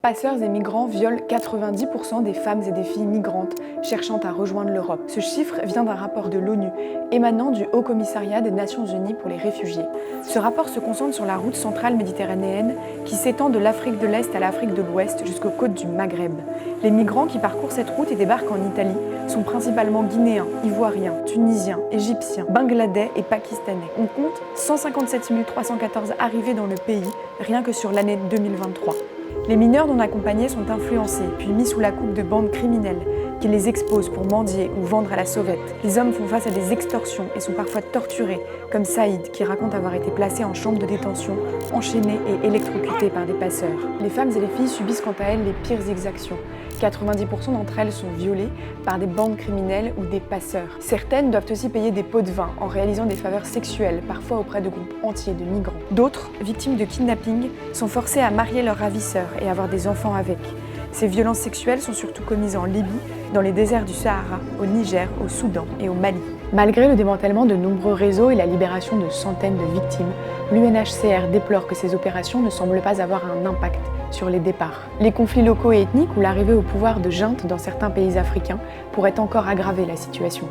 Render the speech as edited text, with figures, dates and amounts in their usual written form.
Passeurs et migrants violent 90% des femmes et des filles migrantes cherchant à rejoindre l'Europe. Ce chiffre vient d'un rapport de l'ONU émanant du Haut Commissariat des Nations Unies pour les réfugiés. Ce rapport se concentre sur la route centrale méditerranéenne qui s'étend de l'Afrique de l'Est à l'Afrique de l'Ouest jusqu'aux côtes du Maghreb. Les migrants qui parcourent cette route et débarquent en Italie sont principalement guinéens, ivoiriens, tunisiens, égyptiens, bangladais et pakistanais. On compte 157 314 arrivées dans le pays rien que sur l'année 2023. Les mineurs non accompagnés sont influencés, puis mis sous la coupe de bandes criminelles qui les exposent pour mendier ou vendre à la sauvette. Les hommes font face à des extorsions et sont parfois torturés, comme Saïd qui raconte avoir été placé en chambre de détention, enchaîné et électrocuté par des passeurs. Les femmes et les filles subissent quant à elles les pires exactions. 90% d'entre elles sont violées par des bandes criminelles ou des passeurs. Certaines doivent aussi payer des pots de vin en réalisant des faveurs sexuelles, parfois auprès de groupes entiers de migrants. D'autres, victimes de kidnapping, sont forcées à marier leurs ravisseurs et avoir des enfants avec. Ces violences sexuelles sont surtout commises en Libye, dans les déserts du Sahara, au Niger, au Soudan et au Mali. Malgré le démantèlement de nombreux réseaux et la libération de centaines de victimes, l'UNHCR déplore que ces opérations ne semblent pas avoir un impact sur les départs. Les conflits locaux et ethniques ou l'arrivée au pouvoir de juntes dans certains pays africains pourraient encore aggraver la situation.